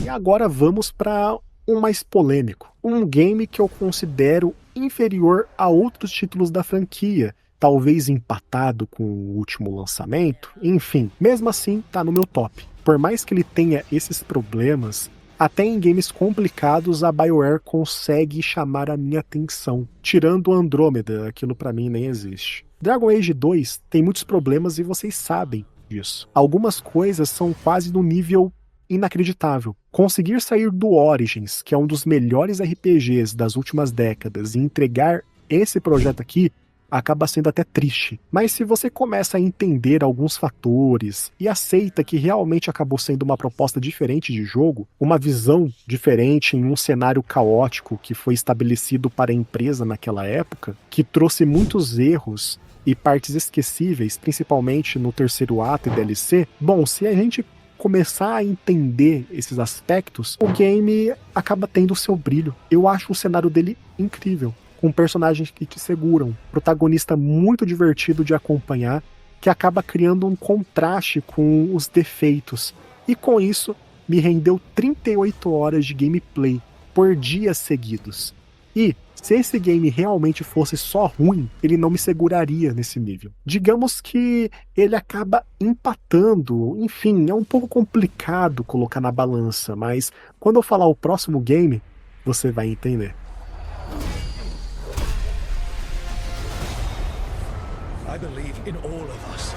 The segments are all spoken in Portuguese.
E agora vamos para um mais polêmico. Um game que eu considero inferior a outros títulos da franquia. Talvez empatado com o último lançamento. Enfim, mesmo assim tá no meu top. Por mais que ele tenha esses problemas, até em games complicados a BioWare consegue chamar a minha atenção. Tirando o Andromeda, aquilo pra mim nem existe. Dragon Age 2 tem muitos problemas e vocês sabem disso. Algumas coisas são quase no nível inacreditável. Conseguir sair do Origins, que é um dos melhores RPGs das últimas décadas, e entregar esse projeto aqui, acaba sendo até triste. Mas se você começa a entender alguns fatores e aceita que realmente acabou sendo uma proposta diferente de jogo, uma visão diferente em um cenário caótico que foi estabelecido para a empresa naquela época, que trouxe muitos erros e partes esquecíveis, principalmente no terceiro ato e DLC, bom, se a gente começar a entender esses aspectos, o game acaba tendo o seu brilho. Eu acho o cenário dele incrível, com personagens que te seguram, protagonista muito divertido de acompanhar, que acaba criando um contraste com os defeitos. E com isso, me rendeu 38 horas de gameplay por dias seguidos. E, se esse game realmente fosse só ruim, ele não me seguraria nesse nível. Digamos que ele acaba empatando, enfim, é um pouco complicado colocar na balança, mas quando eu falar o próximo game, você vai entender. I believe in all of us.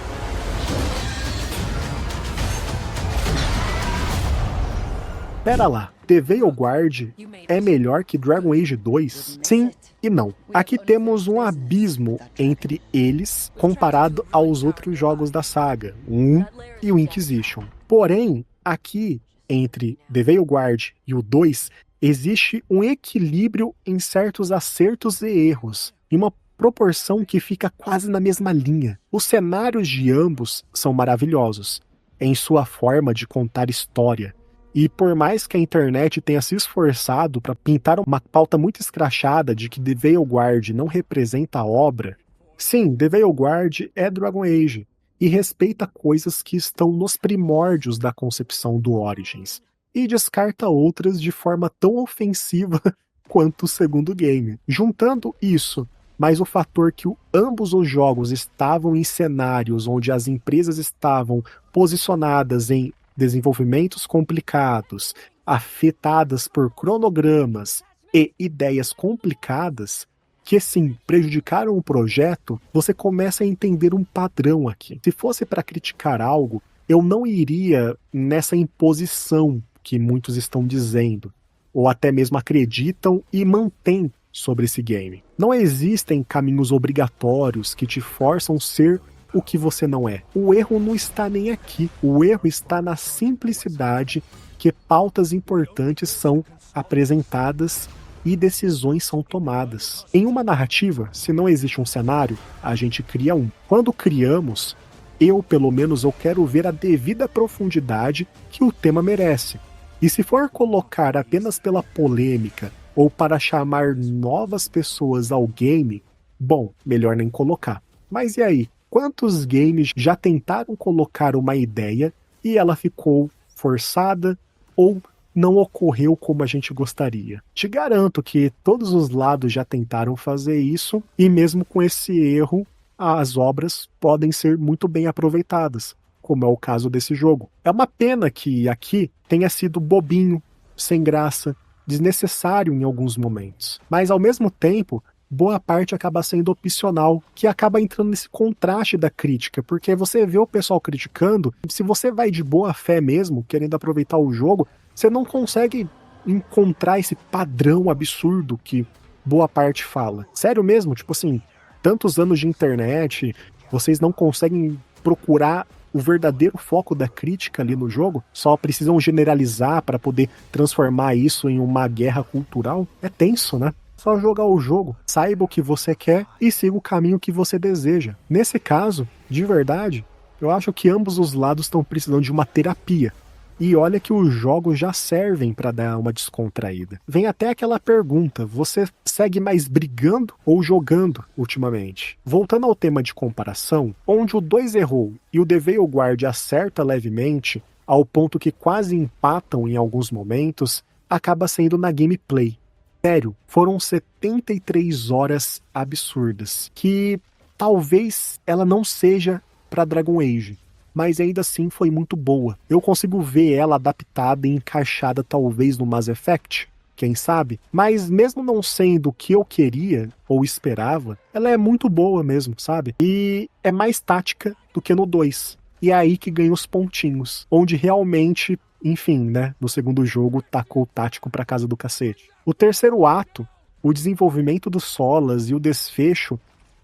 Pera lá, The Veilguard é melhor que Dragon Age 2? Sim e não. Aqui temos um abismo entre eles comparado aos outros jogos da saga, o 1 e o Inquisition. Porém, aqui, entre The Veilguard e o 2, existe um equilíbrio em certos acertos e erros, e uma proporção que fica quase na mesma linha. Os cenários de ambos são maravilhosos, em sua forma de contar história. E por mais que a internet tenha se esforçado para pintar uma pauta muito escrachada de que The Veilguard não representa a obra, sim, The Veilguard é Dragon Age e respeita coisas que estão nos primórdios da concepção do Origins e descarta outras de forma tão ofensiva quanto o segundo game. Juntando isso, mas o fator que ambos os jogos estavam em cenários onde as empresas estavam posicionadas em desenvolvimentos complicados, afetadas por cronogramas e ideias complicadas, que sim, prejudicaram o projeto, você começa a entender um padrão aqui. Se fosse para criticar algo, eu não iria nessa imposição que muitos estão dizendo, ou até mesmo acreditam e mantêm sobre esse game. Não existem caminhos obrigatórios que te forçam a ser o que você não é. O erro não está nem aqui. O erro está na simplicidade que pautas importantes são apresentadas e decisões são tomadas. Em uma narrativa, se não existe um cenário, a gente cria um. Quando criamos, pelo menos, eu quero ver a devida profundidade que o tema merece. E se for colocar apenas pela polêmica ou para chamar novas pessoas ao game, bom, melhor nem colocar. Mas e aí? Quantos games já tentaram colocar uma ideia e ela ficou forçada ou não ocorreu como a gente gostaria? Te garanto que todos os lados já tentaram fazer isso e mesmo com esse erro, as obras podem ser muito bem aproveitadas, como é o caso desse jogo. É uma pena que aqui tenha sido bobinho, sem graça, desnecessário em alguns momentos. Mas ao mesmo tempo, boa parte acaba sendo opcional, que acaba entrando nesse contraste da crítica, porque você vê o pessoal criticando, se você vai de boa fé mesmo, querendo aproveitar o jogo, você não consegue encontrar esse padrão absurdo que boa parte fala. Sério mesmo? Tipo assim, tantos anos de internet, vocês não conseguem procurar o verdadeiro foco da crítica ali no jogo? Só precisam generalizar para poder transformar isso em uma guerra cultural? É tenso, né? Só jogar o jogo, saiba o que você quer e siga o caminho que você deseja. Nesse caso, de verdade, eu acho que ambos os lados estão precisando de uma terapia. E olha que os jogos já servem para dar uma descontraída. Vem até aquela pergunta, você segue mais brigando ou jogando ultimamente? Voltando ao tema de comparação, onde o 2 errou e o The Veilguard acerta levemente, ao ponto que quase empatam em alguns momentos, acaba sendo na gameplay. Sério, foram 73 horas absurdas, que talvez ela não seja para Dragon Age, mas ainda assim foi muito boa. Eu consigo ver ela adaptada e encaixada talvez no Mass Effect, quem sabe? Mas mesmo não sendo o que eu queria ou esperava, ela é muito boa mesmo, sabe? E é mais tática do que no 2. E é aí que ganha os pontinhos, onde realmente, enfim, né, no segundo jogo tacou o tático pra casa do cacete. O terceiro ato, o desenvolvimento dos Solas e o desfecho,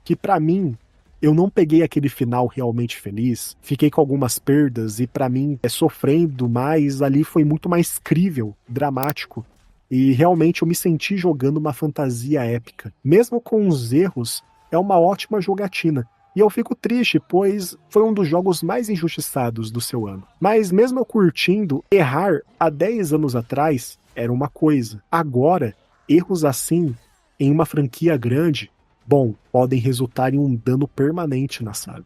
que pra mim, eu não peguei aquele final realmente feliz, fiquei com algumas perdas e pra mim sofrendo, mas ali foi muito mais crível, dramático. E realmente eu me senti jogando uma fantasia épica. Mesmo com os erros, é uma ótima jogatina. E eu fico triste, pois foi um dos jogos mais injustiçados do seu ano. Mas mesmo eu curtindo, errar há 10 anos atrás era uma coisa. Agora, erros assim, em uma franquia grande, bom, podem resultar em um dano permanente na saga.